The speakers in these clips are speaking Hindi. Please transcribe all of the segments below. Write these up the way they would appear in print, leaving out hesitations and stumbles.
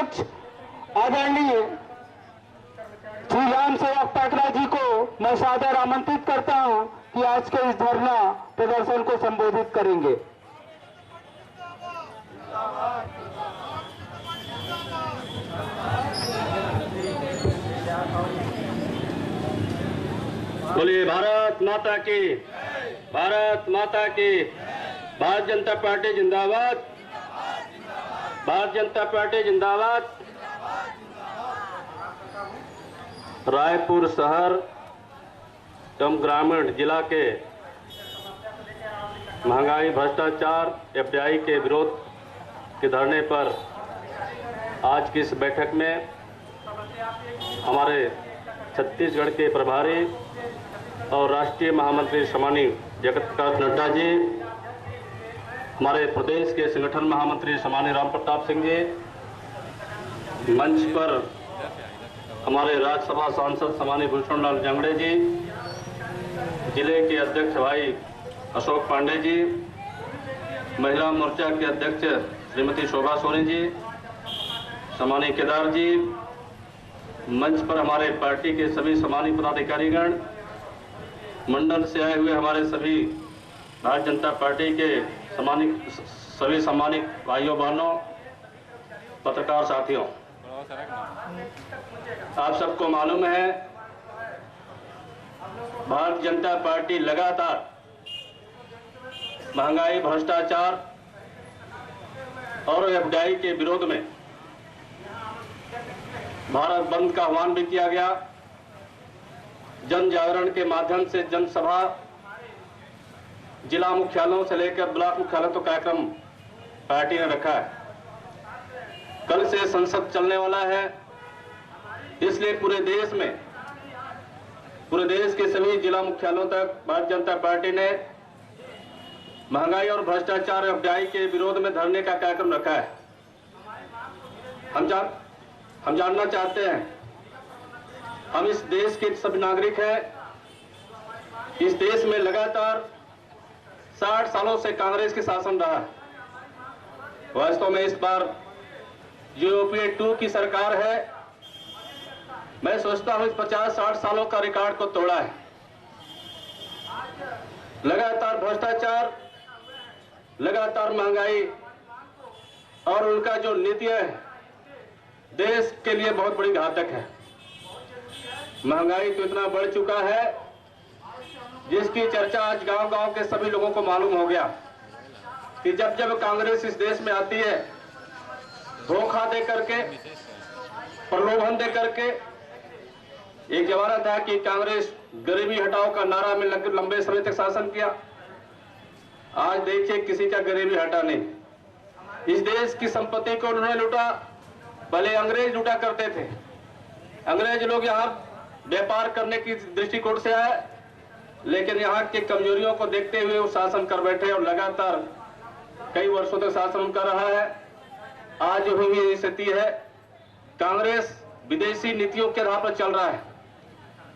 अध्यक्ष आदरणीय श्री राम सेवक पाटरा जी को मैं सादर आमंत्रित करता हूं कि आज के इस धरना प्रदर्शन को संबोधित करेंगे। बोलिए भारत माता की, भारत माता की। भारतीय जनता पार्टी जिंदाबाद, भारतीय जनता पार्टी जिंदाबाद। रायपुर शहर एवं ग्रामीण जिला के महंगाई, भ्रष्टाचार, एफडीआई के विरोध के धरने पर आज की इस बैठक में हमारे छत्तीसगढ़ के प्रभारी और राष्ट्रीय महामंत्री सम्मानीय जगत प्रकाश नड्डा जी, हमारे प्रदेश के संगठन महामंत्री सम्मानीय राम प्रताप सिंह जी, मंच पर हमारे राज्यसभा सांसद सम्मानीय भूषण लाल जांगड़े जी, जिले के अध्यक्ष भाई अशोक पांडे जी, महिला मोर्चा के अध्यक्ष श्रीमती शोभा सोनी जी, सम्मानीय केदार जी, मंच पर हमारे पार्टी के सभी सम्मानीय पदाधिकारीगण, मंडल से आए हुए हमारे सभी भारतीय जनता पार्टी के सभी सम्मानित भाइयों बहनों, पत्रकार साथियों, आप सबको मालूम है भारतीय जनता पार्टी लगातार महंगाई, भ्रष्टाचार और एफडीआई के विरोध में भारत बंद का आह्वान भी किया गया। जन जागरण के माध्यम से जनसभा, जिला मुख्यालयों से लेकर ब्लॉक मुख्यालय तो कार्यक्रम पार्टी ने रखा है। कल से संसद चलने वाला है, इसलिए पूरे देश के सभी जिला मुख्यालयों तक भारतीय जनता पार्टी ने महंगाई और भ्रष्टाचार एफडीआई के विरोध में धरने का कार्यक्रम रखा है। हम जानना चाहते हैं, हम इस देश के सभी नागरिक हैं। इस देश में लगातार 60 सालों से कांग्रेस की शासन रहा है। वास्तव में इस बार यूपीए 2 की सरकार है। मैं सोचता हूं इस 50-60 सालों का रिकॉर्ड को तोड़ा है। लगातार भ्रष्टाचार, लगातार महंगाई और उनका जो नीतियां है देश के लिए बहुत बड़ी घातक है। महंगाई तो इतना बढ़ चुका है जिसकी चर्चा आज गांव-गांव के सभी लोगों को मालूम हो गया कि जब जब कांग्रेस इस देश में आती है, धोखा दे करके, प्रलोभन दे करके। एक जमाना था कि कांग्रेस गरीबी हटाओ का नारा में लंबे समय तक शासन किया। आज देखिए किसी का गरीबी हटा नहीं। इस देश की संपत्ति को उन्होंने लूटा, भले अंग्रेज लूटा करते थे। अंग्रेज लोग यहाँ व्यापार करने की दृष्टिकोण से आए, लेकिन यहाँ के कमजोरियों को देखते हुए वो शासन कर बैठे और लगातार कई वर्षों तक शासन कर रहा है। आज जो हुई स्थिति है, कांग्रेस विदेशी नीतियों के राह पर चल रहा है।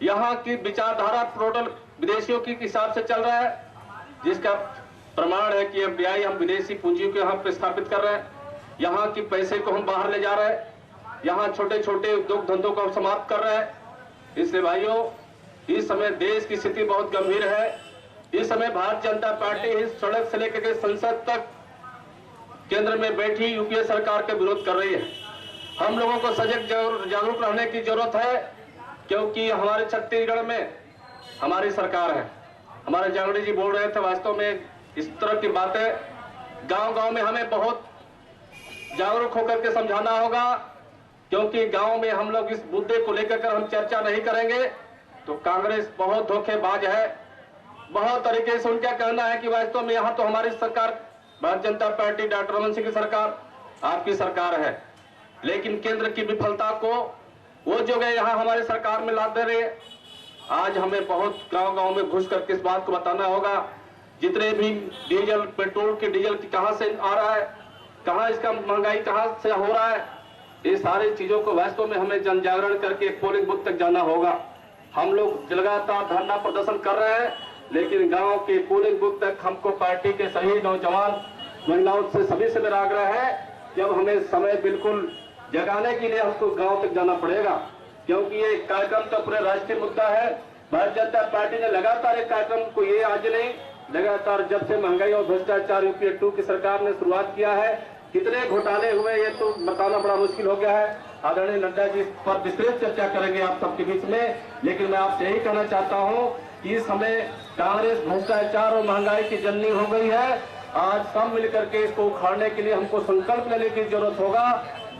यहाँ की विचारधारा टोटल विदेशियों के हिसाब से चल रहा है, जिसका प्रमाण है कि एफडीआई हम विदेशी पूंजी को यहाँ पर स्थापित कर रहे हैं। यहाँ की पैसे को हम बाहर ले जा रहे हैं, यहाँ छोटे छोटे उद्योग धंधों को हम समाप्त कर रहे हैं। इसलिए भाइयों, इस समय देश की स्थिति बहुत गंभीर है। इस समय भारतीय जनता पार्टी इस सड़क से लेकर के संसद तक केंद्र में बैठी यूपीए सरकार का विरोध कर रही है। हम लोगों को सजग जागरूक रहने की जरूरत है, क्योंकि हमारे छत्तीसगढ़ में हमारी सरकार है। हमारे जांगड़े जी बोल रहे थे, वास्तव में इस तरह की बातें गांव-गांव में हमें बहुत जागरूक होकर के समझाना होगा, क्योंकि गांव में हम लोग इस मुद्दे को लेकर हम चर्चा नहीं करेंगे तो कांग्रेस बहुत धोखेबाज है। बहुत तरीके से उनका कहना है कि वास्तव में यहाँ तो हमारी सरकार, भारतीय जनता पार्टी, डॉक्टर रमन सिंह की सरकार, आपकी सरकार है, लेकिन केंद्र की विफलता को वो जो गए यहाँ हमारी सरकार में ला दे रहे। आज हमें बहुत गांव-गांव में घुस करके इस बात को बताना होगा, जितने भी डीजल, पेट्रोल के डीजल की कहां से आ रहा है, कहां इसका महंगाई कहां से हो रहा है, ये सारी चीजों को वास्तव में हमें जन जागरण करके पोलिंग बूथ तक जाना होगा। हम लोग लगातार धरना प्रदर्शन कर रहे हैं, लेकिन गांव के पोलिंग बूथ तक हमको पार्टी के सभी नौजवान, महिलाओं से, सभी से मेरा आग्रह है, जब हमें समय बिल्कुल जगाने के लिए हमको गांव तक जाना पड़ेगा, क्योंकि ये कार्यक्रम तो पूरे राष्ट्रीय मुद्दा है। भारतीय जनता पार्टी ने लगातार एक कार्यक्रम को, ये आज नहीं, लगातार जब से महंगाई और भ्रष्टाचार यूपीए 2 की सरकार ने शुरुआत किया है, कितने घोटाले हुए ये तो बताना बड़ा मुश्किल हो गया है। आदरणीय नड्डा जी पर विस्तृत चर्चा करेंगे आप सबके बीच में, लेकिन मैं आपसे यही कहना चाहता हूं कि इस समय कांग्रेस भ्रष्टाचार और महंगाई की जननी हो गई है। आज सब मिलकर के इसको उखाड़ने के लिए हमको संकल्प लेने की जरूरत होगा।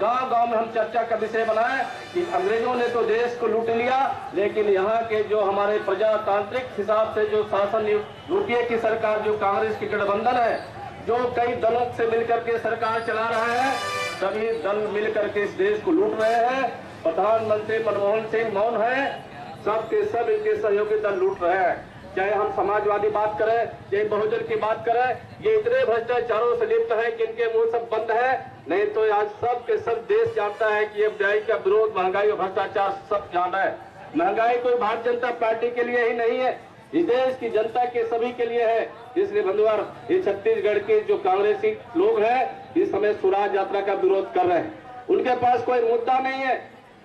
गांव गांव में हम चर्चा का विषय बनाए कि अंग्रेजों ने तो देश को लूट लिया, लेकिन यहाँ के जो हमारे प्रजातांत्रिक हिसाब से जो शासन यूपीए की सरकार, जो कांग्रेस की गठबंधन है, जो कई दलों से मिलकर के सरकार चला रहा है, सभी दल मिलकर के इस देश को लूट रहे हैं। प्रधानमंत्री मनमोहन सिंह मौन है, सबके सब इनके सहयोगी दल लूट रहे हैं। चाहे हम समाजवादी बात करें, चाहे बहुजन की बात करें, ये इतने भ्रष्टाचारों से लिप्त है कि इनके मुंह सब बंद है। नहीं तो आज सब के सब देश जानता है कि एफडीआई का विरोध, महंगाई और भ्रष्टाचार सब जाना है। महंगाई कोई भारतीय जनता पार्टी के लिए ही नहीं है, इस देश की जनता के सभी के लिए है। इसलिए बंधुवर, ये छत्तीसगढ़ के जो कांग्रेसी लोग हैं इस समय स्वराज यात्रा का विरोध कर रहे हैं। उनके पास कोई मुद्दा नहीं है,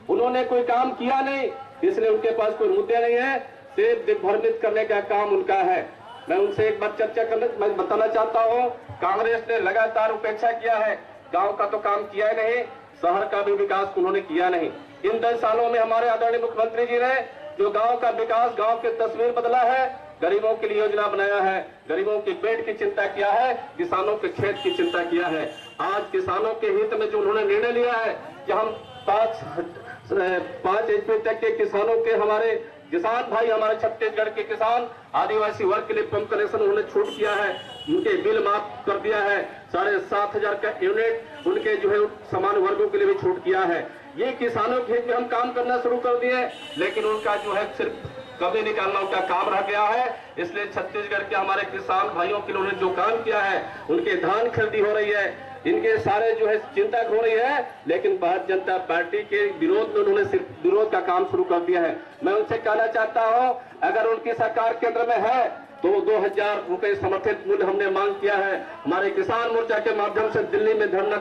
उन्होंने कोई काम किया नहीं, इसलिए उनके पास कोई मुद्दे नहीं है, सिर्फ दिग्भ्रमित करने का काम उनका है। मैं उनसे एक बात चर्चा करने मैं बताना चाहता हूँ, कांग्रेस ने लगातार उपेक्षा किया है, गांव का तो काम किया ही नहीं, शहर का भी विकास उन्होंने किया नहीं। इन 10 सालों में हमारे आदरणीय मुख्यमंत्री जी ने जो गांव का विकास, गांव की तस्वीर बदला है, गरीबों के लिए योजना बनाया है, गरीबों के पेट की चिंता किया है, किसानों के खेत की चिंता किया है। आज किसानों के हित में जो उन्होंने निर्णय लिया है कि हम 5 HP तक के किसानों के, हमारे किसान भाई, हमारे छत्तीसगढ़ के किसान आदिवासी वर्ग के लिए पंप कनेक्शन उन्होंने छूट किया है, उनके बिल माफ कर दिया है, 7,500 का यूनिट उनके जो है समान वर्गों के लिए भी छूट किया है। ये किसानों के हित में हम काम करना शुरू कर दिए, लेकिन उनका जो है सिर्फ कभी निकालना उनका काम रह गया है। इसलिए छत्तीसगढ़ के हमारे किसान भाइयों के लिए उन्होंने जो काम किया है, उनके धान खरीदी हो रही है, इनके सारे जो है चिंता हो रही है, लेकिन भारतीय जनता पार्टी के विरोध में उन्होंने सिर्फ विरोध का काम शुरू कर दिया है। मैं उनसे कहना चाहता हूं, अगर उनकी सरकार केंद्र में है तो 2,000 रुपए समर्थित मूल्य हमने मांग किया है। हमारे किसान मोर्चा के माध्यम से दिल्ली में धरना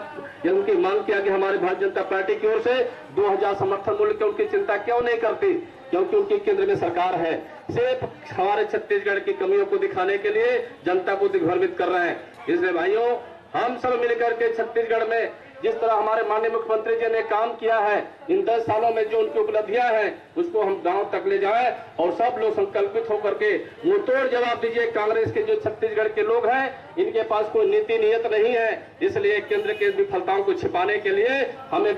उनकी मांग किया कि हमारे भारतीय जनता पार्टी की ओर से 2,000 समर्थन मूल्य की उनकी चिंता क्यों नहीं करती, क्योंकि उनकी केंद्र में सरकार है। सिर्फ हमारे छत्तीसगढ़ की कमियों को दिखाने के लिए जनता को दिग्भ्रमित कर रहे हैं। इसलिए भाइयों, हम सब मिलकर के छत्तीसगढ़ में जिस तरह हमारे माननीय मुख्यमंत्री जी ने काम किया है, इन 10 सालों में जो उनकी उपलब्धियां हैं, उसको हम गांव तक ले जाएं और सब लोग संकल्पित होकर के मुंहतोड़ जवाब दीजिए। कांग्रेस के जो छत्तीसगढ़ के लोग हैं, इनके पास कोई नीति नियत नहीं है, इसलिए केंद्र के विफलताओं को छिपाने के लिए हमें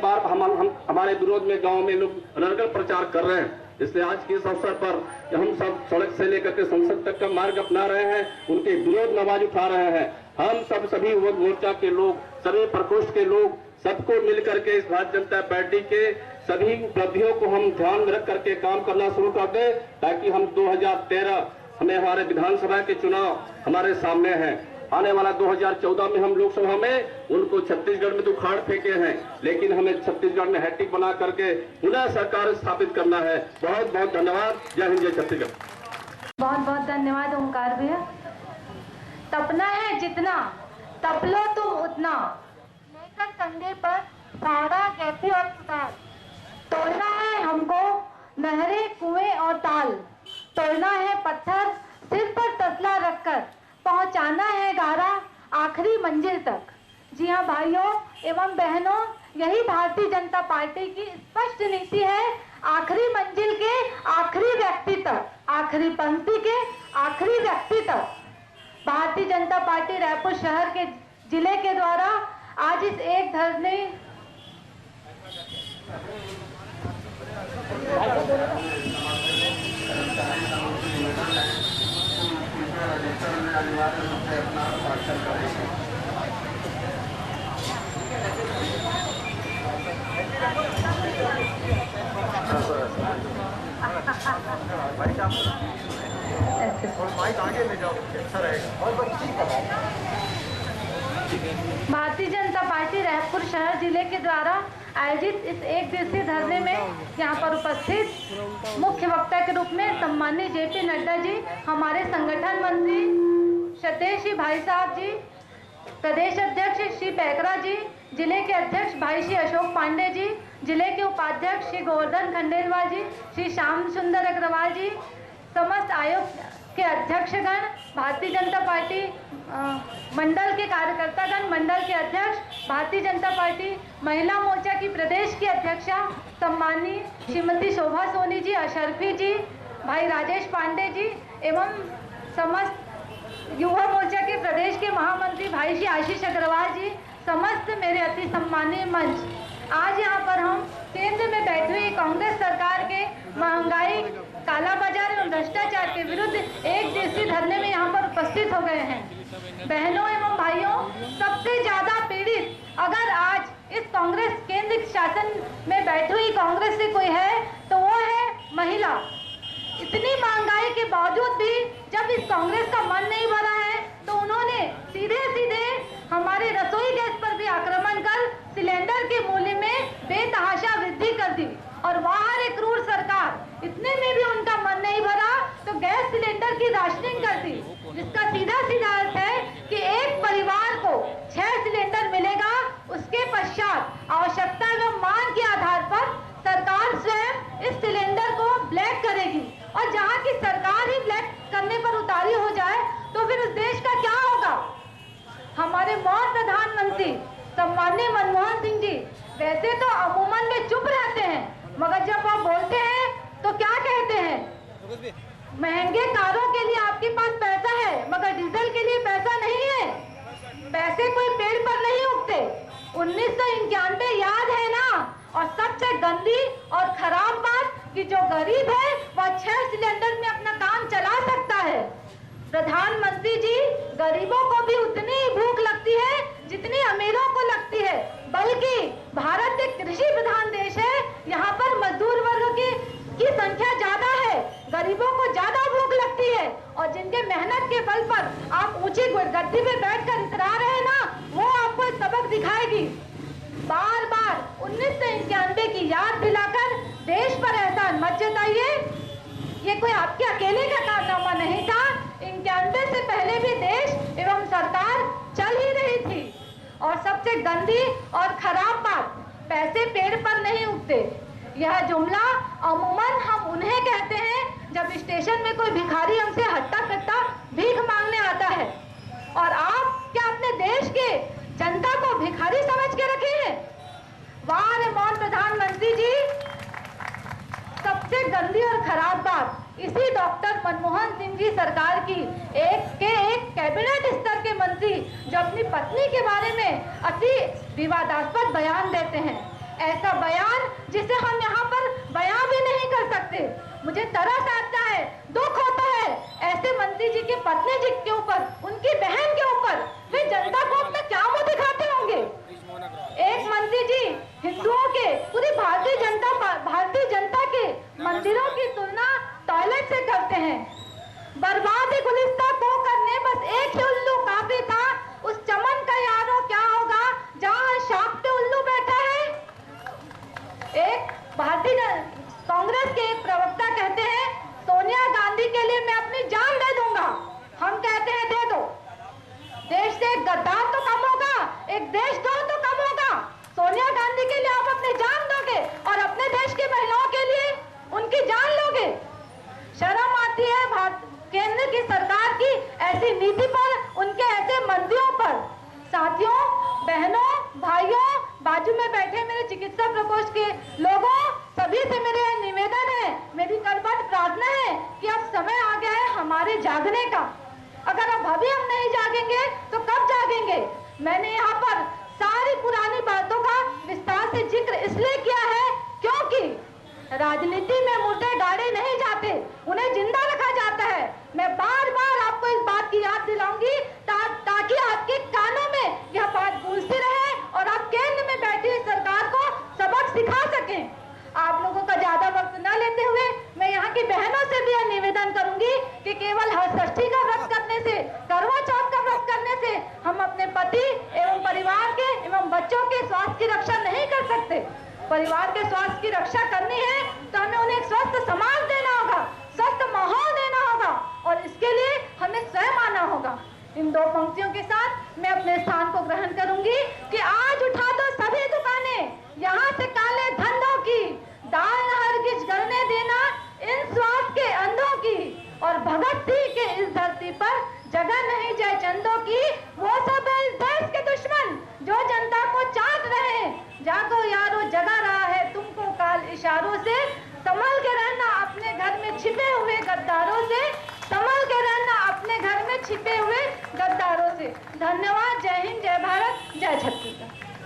हमारे विरोध में गाँव में लोग अनर्गल प्रचार कर रहे हैं। इसलिए आज के इस अवसर पर हम सब सड़क से लेकर के संसद तक का मार्ग अपना रहे हैं, उनके विरोध में आवाज उठा रहे हैं। हम सब सभी मोर्चा के लोग, सभी प्रकोष्ठ के लोग, सबको मिलकर के इस भारतीय जनता पार्टी के सभी उपलब्धियों को हम ध्यान में रख करके काम करना शुरू कर दें, ताकि हम 2013 हमें हमारे विधानसभा के चुनाव हमारे सामने हैं। आने वाला 2014 में हम लोकसभा में उनको छत्तीसगढ़ में तो उखाड़ फेंके हैं, लेकिन हमें छत्तीसगढ़ में हैट्रिक बना करके पुनः सरकार स्थापित करना है। बहुत बहुत धन्यवाद। जय हिंद, जय छत्तीसगढ़। बहुत बहुत धन्यवाद ओंकार भैया। तपना है जितना, तप लो तुम उतना, लेकर कंधे पर फावड़ा कैसे और सुतार, तोड़ना है हमको नहरें, कुएं और ताल, तोड़ना है पत्थर सिर पर तसला रखकर, पहुंचाना है गारा आखिरी मंजिल तक। जी हाँ भाइयों एवं बहनों, यही भारतीय जनता पार्टी की स्पष्ट नीति है, आखिरी मंजिल के आखिरी व्यक्ति तक, आखिरी पंक्ति के आखिरी व्यक्ति तक। भारतीय जनता पार्टी रायपुर शहर के जिले के द्वारा आज इस एक धरने भारतीय जनता पार्टी रायपुर शहर जिले के द्वारा आयोजित इस एक दिवसीय धरने में यहाँ पर उपस्थित मुख्य वक्ता के रूप में सम्माननीय JP नड्डा जी, हमारे संगठन मंत्री सतेश जी भाई साहब जी, प्रदेश अध्यक्ष श्री पैकरा जी, जिले के अध्यक्ष भाई श्री अशोक पांडे जी, जिले के उपाध्यक्ष श्री गोवर्धन खंडेलवाल जी, श्री श्याम सुंदर अग्रवाल जी, समस्त आयोग के अध्यक्षगण, भारतीय जनता पार्टी मंडल के कार्यकर्तागण, मंडल के अध्यक्ष, भारतीय जनता पार्टी महिला मोर्चा की प्रदेश की अध्यक्षा सम्माननीय श्रीमती शोभा सोनी जी, अशरफी जी, भाई राजेश पांडे जी एवं समस्त युवा मोर्चा के प्रदेश के महामंत्री भाई श्री आशीष अग्रवाल जी, समस्त मेरे अति सम्मानीय मंच, आज यहाँ पर हम केंद्र में बैठी हुई कांग्रेस सरकार के महंगाई, काला बाजार एवं भ्रष्टाचार के विरुद्ध एक दिवसीय धरने में यहाँ पर उपस्थित हो गए हैं। बहनों एवं भाइयों, सबसे ज्यादा पीड़ित अगर आज इस कांग्रेस केंद्र शासन में बैठी हुई कांग्रेस से कोई है तो वो है महिला। इतनी महंगाई के बावजूद भी जब इस कांग्रेस का मन नहीं भरा है तो उन्होंने सीधे सीधे हमारे रसोई गैस पर भी आक्रमण कर सिलेंडर के मूल्य में बेतहाशा वृद्धि कर दी और बाहर एक क्रूर सरकार, इतने में भी उनका मन नहीं भरा तो गैस सिलेंडर की राशनिंग कर दी, जिसका सीधा सीधा अर्थ है कि एक परिवार को 6 सिलेंडर मिलेगा। उसके पश्चात आवश्यकता एवं मांग के आधार पर सरकार स्वयं इस सिलेंडर को ब्लैक करेगी और जहां की सरकार ही ब्लैक करने पर उतारी हो जाए तो फिर उस देश का क्या होगा। हमारे मौन प्रधानमंत्री सम्माननीय मनमोहन सिंह जी वैसे तो अमूमन में चुप रहते हैं, मगर जब आप बोलते हैं तो क्या कहते हैं, महंगे कारों के लिए आपके पास पैसा है मगर डीजल के लिए पैसा नहीं है। पैसे कोई पेड़ पर नहीं उगते। 1991 याद है ना। और सबसे गंदी और खराब बात कि जो गरीब है वह 6 सिलेंडर में अपना काम चला सकता है। प्रधानमंत्री जी, गरीबों को भी उतनी ही भूख लगती है जितनी अमीरों को लगती है, बल्कि भारत एक कृषि प्रधान देश है। यहाँ पर मजदूर वर्ग की संख्या ज्यादा है, गरीबों को ज्यादा भूख लगती है और जिनके मेहनत के बल पर आप ऊंची गद्दी पे बैठकर इतरा रहे हैं ना, वो आपको एक सबक दिखाएगी। बार बार 1991 की याद दिलाकर देश पर एहसान मत जताइए। ये कोई आपके अकेले का कारनामा नहीं था। 91 से पहले भी देश एवं सरकार चल ही रही थी। और सबसे गंदी और खराब बात, पैसे पेड़ पर नहीं उगते। यह जुमला अमूमन हम उन्हें कहते हैं जब स्टेशन में कोई भिखारी हमसे हट्टा कट्टा भीख मांगने आता है। और आप क्या अपने देश के जनता को भिखारी समझ के रखे हैं? वाह रे मौन प्रधानमंत्री जी। सबसे गंदी और खराब बात, इसी डॉक्टर मनमोहन सिंह जी सरकार की एक कैबिनेट स्तर के मंत्री जो अपनी पत्नी के बारे में अति विवादास्पद बयान देते हैं, ऐसा बयान जिसे हम यहाँ पर बयान भी नहीं कर सकते। मुझे तरस आता है, दुख होता है ऐसे मंत्री जी की पत्नी जी के ऊपर, उनकी बहन के ऊपर। वे जनता को अपना क्या मुंह दिखाते होंगे? एक मंत्री जी हिंदुओं के, पूरी भारतीय जनता के मंदिरों की तुलना टॉयलेट से करते हैं। बर्बादी गुलिस्ता को करने बस एक ही उल्लू काफी था। उस चमन का यारो क्या होगा जहां शाप पे उल्लू बैठा है। एक भारतीय कांग्रेस के एक प्रवक्ता कहते हैं सोनिया गांधी के लिए मैं अपनी जान दे दूंगा। हम कहते हैं दे दो। देश से एक गद्दार तो कम होगा, एक देशद्रोह तो कम होगा। सोनिया गांधी के लिए आप अपनी जान दोगे और अपने देश की महिलाओं के लिए उनकी जान लोगे। शर्म आती है केंद्र की सरकार की ऐसी नीति पर, उनके ऐसे मंत्रियों पर। साथियों, बहनों, भाइयों, बाजू में बैठे मेरे चिकित्सा प्रकोष्ठ के लोगों, सभी से मेरे निवेदन है, मेरी करबद्ध प्रार्थना है कि अब समय आ गया है हमारे जागने का। अगर अब अभी हम नहीं जागेंगे तो कब जागेंगे? मैंने यहाँ पर सारी पुरानी बातों का विस्तार से जिक्र इसलिए किया है क्योंकि राजनीति में मुर्दे गाड़े नहीं जाते, उन्हें जिंदा रखा जाता है। मैं बार बार आपको इस बात की याद दिलाऊंगी ताकि आपके कानों में यह बात गूंजती रहे और आप केंद्र में बैठी सरकार को सबक सिखा सकें। आप लोगों का ज्यादा वक्त न लेते हुए मैं यहाँ की बहनों से भी यह निवेदन करूंगी कि केवल हरषष्ठी का व्रत करने से, करवा चौथ का व्रत करने से हम अपने पति एवं परिवार के एवं बच्चों के स्वास्थ्य की रक्षा नहीं कर सकते। परिवार के स्वास्थ्य की रक्षा करनी है तो हमें उन्हें एक स्वस्थ समाज देना होगा, स्वस्थ माहौल देना होगा और इसके लिए हमें स्वयं आना होगा। इन 2 पंक्तियों के साथ मैं अपने स्थान को ग्रहण करूंगी कि आज उठा दो सभी दुकानें यहाँ से काले धंधों की, दाल न हरगिज गलने देना इन स्वार्थ के अंधों की, और भगत सिंह के इस धरती पर जगह नहीं जय चंदों की। वो सब है इस देश के दुश्मन जो जनता को चाट रहे हैं। जागो यारो जगा रहा है तुमको काल इशारों से, संभल के रहना अपने घर में छिपे हुए गद्दारों से, संभल के रहना अपने घर में छिपे हुए गद्दारों से। धन्यवाद। जय हिंद, जय भारत, जय छत्तीसगढ़।